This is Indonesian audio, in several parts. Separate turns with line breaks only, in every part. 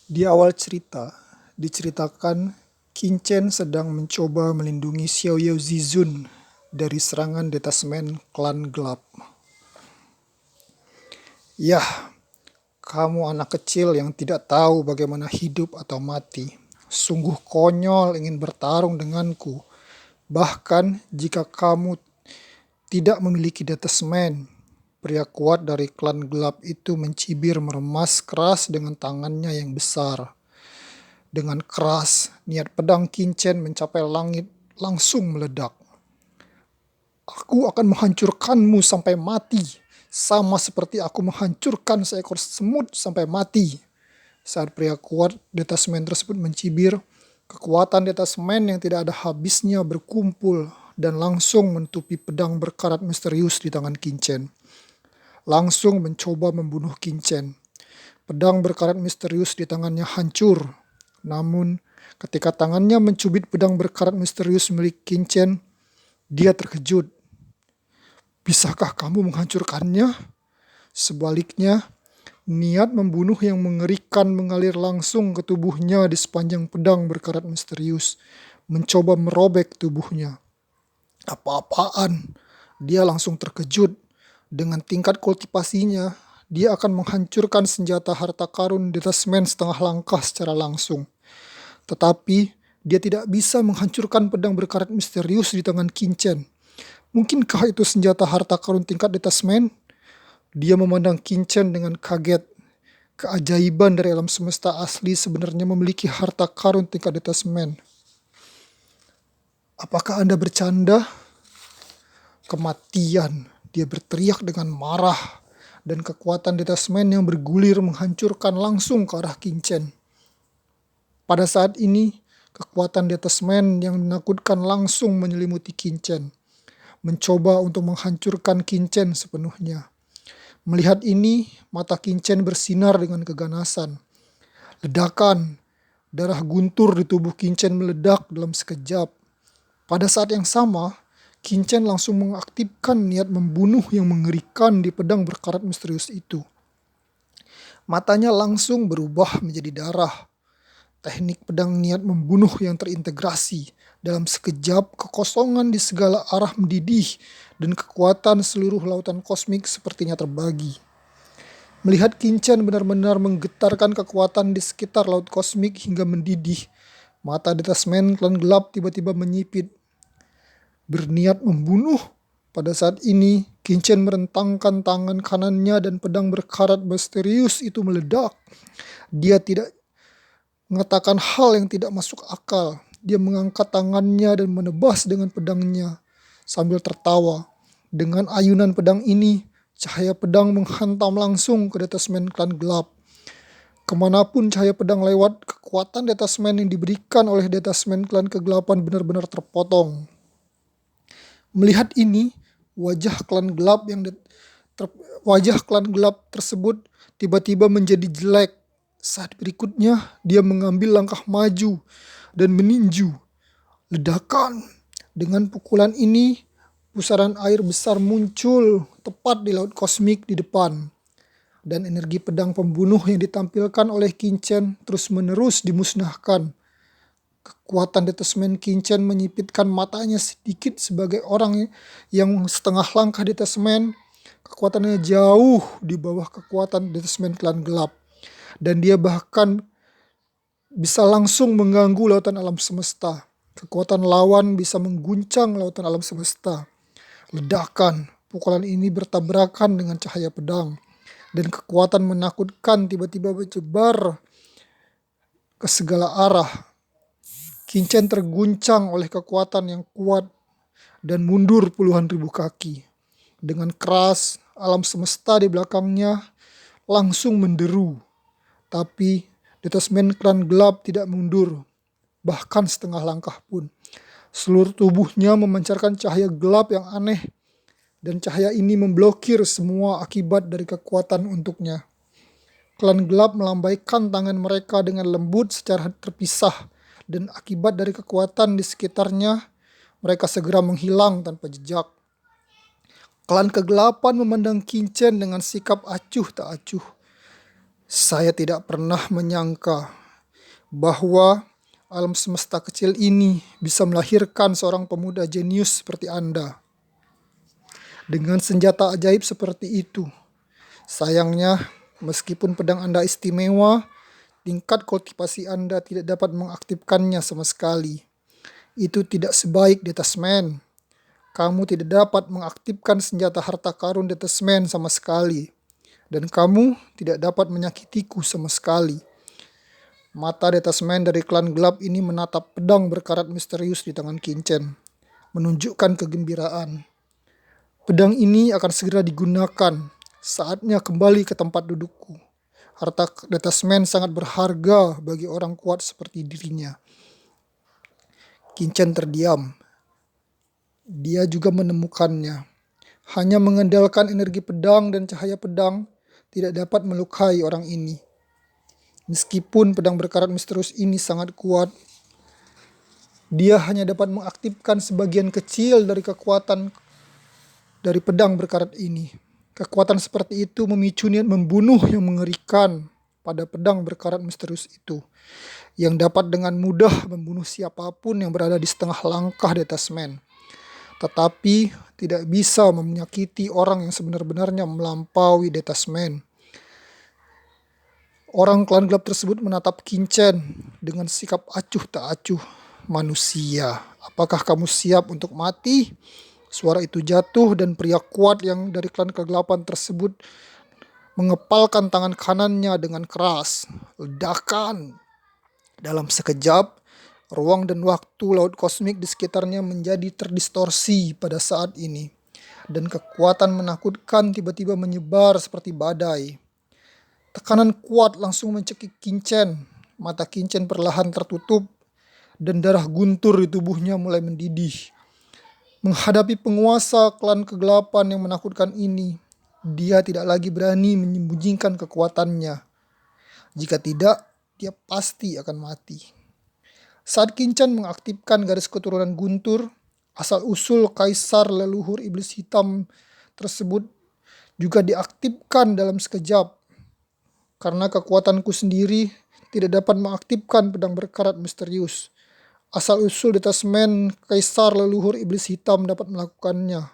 Di awal cerita, diceritakan Qin sedang mencoba melindungi Xiaoyao Zizun dari serangan detasmen klan gelap. Yah, kamu anak kecil yang tidak tahu bagaimana hidup atau mati. Sungguh konyol ingin bertarung denganku. Bahkan jika kamu tidak memiliki detasmen. Pria kuat dari klan gelap itu mencibir meremas keras dengan tangannya yang besar. Dengan keras, niat pedang Qin mencapai langit langsung meledak. Aku akan menghancurkanmu sampai mati, sama seperti aku menghancurkan seekor semut sampai mati. Saat pria kuat detasmen tersebut mencibir, kekuatan detasmen yang tidak ada habisnya berkumpul dan langsung menutupi pedang berkarat misterius di tangan Qin. Langsung mencoba membunuh Qin. Pedang berkarat misterius di tangannya hancur. Namun, ketika tangannya mencubit pedang berkarat misterius milik Qin, dia terkejut. Bisakah kamu menghancurkannya? Sebaliknya, niat membunuh yang mengerikan mengalir langsung ke tubuhnya di sepanjang pedang berkarat misterius, mencoba merobek tubuhnya. Apa-apaan? Dia langsung terkejut. Dengan tingkat kultivasinya, dia akan menghancurkan senjata harta karun detasmen setengah langkah secara langsung. Tetapi, dia tidak bisa menghancurkan pedang berkarat misterius di tangan Qin. Mungkinkah itu senjata harta karun tingkat detasmen? Dia memandang Qin dengan kaget. Keajaiban dari alam semesta asli sebenarnya memiliki harta karun tingkat detasmen. Apakah Anda bercanda? Kematian. Dia berteriak dengan marah. Dan kekuatan detasmen yang bergulir menghancurkan langsung ke arah Qin. Pada saat ini, kekuatan detasmen yang menakutkan langsung menyelimuti Qin. Mencoba untuk menghancurkan Qin sepenuhnya. Melihat ini, mata Qin bersinar dengan keganasan. Ledakan, darah guntur di tubuh Qin meledak dalam sekejap. Pada saat yang sama, Qin langsung mengaktifkan niat membunuh yang mengerikan di pedang berkarat misterius itu. Matanya langsung berubah menjadi darah. Teknik pedang niat membunuh yang terintegrasi. Dalam sekejap, kekosongan di segala arah mendidih dan kekuatan seluruh lautan kosmik sepertinya terbagi. Melihat Qin benar-benar menggetarkan kekuatan di sekitar laut kosmik hingga mendidih, mata detasmen klan gelap tiba-tiba menyipit. Berniat membunuh. Pada saat ini, Qin merentangkan tangan kanannya dan pedang berkarat misterius itu meledak. Dia tidak mengatakan hal yang tidak masuk akal. Dia mengangkat tangannya dan menebas dengan pedangnya sambil tertawa. Dengan ayunan pedang ini, cahaya pedang menghantam langsung ke detasmen klan gelap. Kemanapun cahaya pedang lewat, kekuatan detasmen yang diberikan oleh detasmen klan kegelapan benar-benar terpotong. Melihat ini, wajah klan gelap tersebut tiba-tiba menjadi jelek. Saat berikutnya, dia mengambil langkah maju dan meninju. Ledakan. Dengan pukulan ini, pusaran air besar muncul tepat di laut kosmik di depan. Dan energi pedang pembunuh yang ditampilkan oleh Qin terus-menerus dimusnahkan. Kekuatan detasmen Qin menyipitkan matanya sedikit sebagai orang yang setengah langkah detasmen. Kekuatannya jauh di bawah kekuatan detasmen klan gelap. Dan dia bahkan bisa langsung mengganggu lautan alam semesta. Kekuatan lawan bisa mengguncang lautan alam semesta. Ledakan, pukulan ini bertabrakan dengan cahaya pedang. Dan kekuatan menakutkan tiba-tiba berjebar ke segala arah. Qin terguncang oleh kekuatan yang kuat dan mundur puluhan ribu kaki. Dengan keras, alam semesta di belakangnya langsung menderu. Tapi detasmen klan gelap tidak mundur, bahkan setengah langkah pun. Seluruh tubuhnya memancarkan cahaya gelap yang aneh, dan cahaya ini memblokir semua akibat dari kekuatan untuknya. Klan gelap melambaikan tangan mereka dengan lembut secara terpisah, dan akibat dari kekuatan di sekitarnya, mereka segera menghilang tanpa jejak. Klan kegelapan memandang Qin dengan sikap acuh tak acuh. Saya tidak pernah menyangka bahwa alam semesta kecil ini bisa melahirkan seorang pemuda jenius seperti Anda. Dengan senjata ajaib seperti itu, sayangnya meskipun pedang Anda istimewa, tingkat kultivasi Anda tidak dapat mengaktifkannya sama sekali. Itu tidak sebaik Detachment. Kamu tidak dapat mengaktifkan senjata harta karun Detachment sama sekali. Dan kamu tidak dapat menyakitiku sama sekali. Mata Detachment dari klan gelap ini menatap pedang berkarat misterius di tangan Kincen, menunjukkan kegembiraan. Pedang ini akan segera digunakan. Saatnya kembali ke tempat dudukku. Harta Detachment sangat berharga bagi orang kuat seperti dirinya. Kincen terdiam. Dia juga menemukannya. Hanya mengandalkan energi pedang dan cahaya pedang tidak dapat melukai orang ini. Meskipun pedang berkarat misterius ini sangat kuat, dia hanya dapat mengaktifkan sebagian kecil dari kekuatan dari pedang berkarat ini. Kekuatan seperti itu memicu niat membunuh yang mengerikan pada pedang berkarat misterius itu, yang dapat dengan mudah membunuh siapapun yang berada di setengah langkah Detachment. Tetapi tidak bisa menyakiti orang yang sebenar-benarnya melampaui Detachment. Orang klan gelap tersebut menatap Kincen dengan sikap acuh tak acuh. Manusia, apakah kamu siap untuk mati? Suara itu jatuh dan pria kuat yang dari klan kegelapan tersebut mengepalkan tangan kanannya dengan keras. Ledakan. Dalam sekejap, ruang dan waktu laut kosmik di sekitarnya menjadi terdistorsi pada saat ini. Dan kekuatan menakutkan tiba-tiba menyebar seperti badai. Tekanan kuat langsung mencekik Kincen. Mata Kincen perlahan tertutup dan darah guntur di tubuhnya mulai mendidih. Menghadapi penguasa klan kegelapan yang menakutkan ini, dia tidak lagi berani menyembunyikan kekuatannya. Jika tidak, dia pasti akan mati. Saat Kincen mengaktifkan garis keturunan guntur, asal-usul kaisar leluhur iblis hitam tersebut juga diaktifkan dalam sekejap. Karena kekuatanku sendiri tidak dapat mengaktifkan pedang berkarat misterius. Asal-usul Detachment kaisar leluhur iblis hitam dapat melakukannya.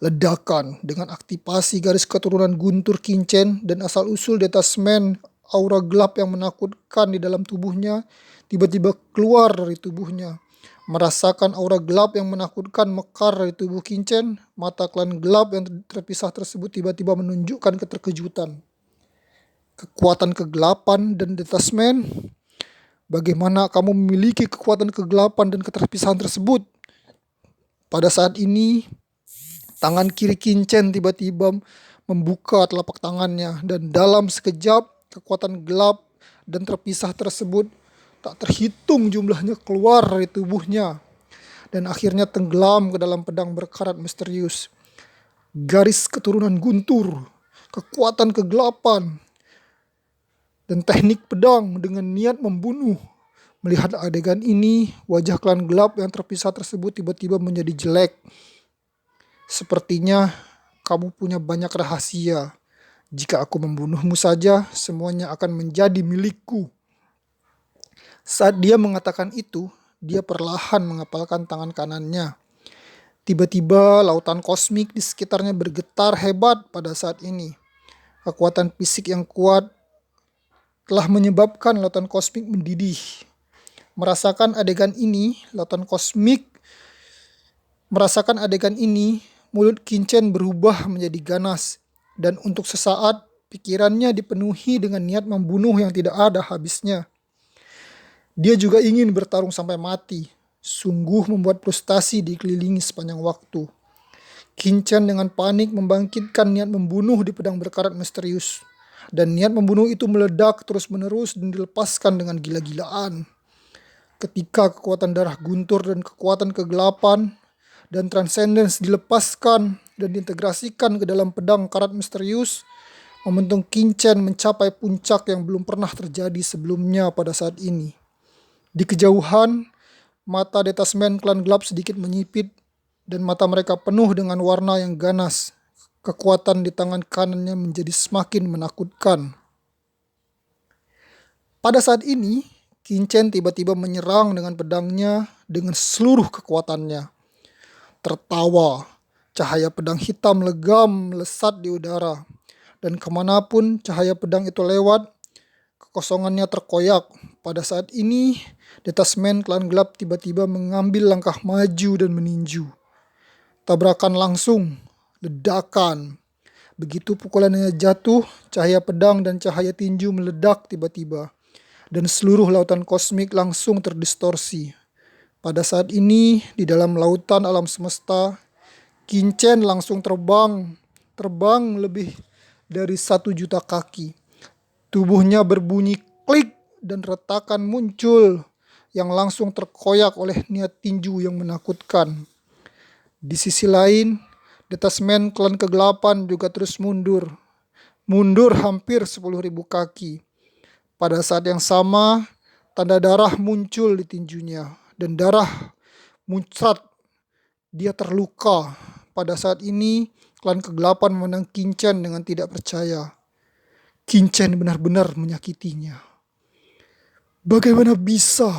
Ledakan dengan aktivasi garis keturunan guntur Kincen dan asal-usul Detachment aura gelap yang menakutkan di dalam tubuhnya tiba-tiba keluar dari tubuhnya. Merasakan aura gelap yang menakutkan mekar dari tubuh Kincen, mata klan gelap yang terpisah tersebut tiba-tiba menunjukkan keterkejutan. Kekuatan kegelapan dan Detachment. Bagaimana kamu memiliki kekuatan kegelapan dan keterpisahan tersebut? Pada saat ini, tangan kiri Kincen tiba-tiba membuka telapak tangannya dan dalam sekejap kekuatan gelap dan terpisah tersebut tak terhitung jumlahnya keluar dari tubuhnya dan akhirnya tenggelam ke dalam pedang berkarat misterius. Garis keturunan guntur, kekuatan kegelapan, dan teknik pedang dengan niat membunuh. Melihat adegan ini, wajah klan gelap yang terpisah tersebut tiba-tiba menjadi jelek. Sepertinya kamu punya banyak rahasia. Jika aku membunuhmu saja, semuanya akan menjadi milikku. Saat dia mengatakan itu, dia perlahan mengepalkan tangan kanannya. Tiba-tiba lautan kosmik di sekitarnya bergetar hebat pada saat ini. Kekuatan fisik yang kuat telah menyebabkan lautan kosmik mendidih. Merasakan adegan ini, mulut Kincen berubah menjadi ganas. Dan untuk sesaat, pikirannya dipenuhi dengan niat membunuh yang tidak ada habisnya. Dia juga ingin bertarung sampai mati. Sungguh membuat frustasi dikelilingi sepanjang waktu. Kincen dengan panik membangkitkan niat membunuh di pedang berkarat misterius. Dan niat membunuh itu meledak terus-menerus dan dilepaskan dengan gila-gilaan. Ketika kekuatan darah guntur dan kekuatan kegelapan dan transcendence dilepaskan dan diintegrasikan ke dalam pedang karat misterius, momentum Kincen mencapai puncak yang belum pernah terjadi sebelumnya pada saat ini. Di kejauhan, mata Detachment klan gelap sedikit menyipit dan mata mereka penuh dengan warna yang ganas. Kekuatan di tangan kanannya menjadi semakin menakutkan. Pada saat ini, Kincen tiba-tiba menyerang dengan pedangnya dengan seluruh kekuatannya. Tertawa, cahaya pedang hitam legam melesat di udara. Dan kemanapun cahaya pedang itu lewat, kekosongannya terkoyak. Pada saat ini, detasmen klan gelap tiba-tiba mengambil langkah maju dan meninju. Tabrakan langsung, ledakan. Begitu pukulannya jatuh, cahaya pedang dan cahaya tinju meledak tiba-tiba. Dan seluruh lautan kosmik langsung terdistorsi. Pada saat ini, di dalam lautan alam semesta, Kincen langsung terbang lebih dari 1 juta kaki. Tubuhnya berbunyi klik dan retakan muncul yang langsung terkoyak oleh niat tinju yang menakutkan. Di sisi lain, detasmen klan kegelapan juga terus mundur. Mundur hampir 10.000 kaki. Pada saat yang sama, tanda darah muncul di tinjunya. Dan darah muncrat. Dia terluka. Pada saat ini, klan kegelapan memandang Kincen dengan tidak percaya. Kincen benar-benar menyakitinya. Bagaimana bisa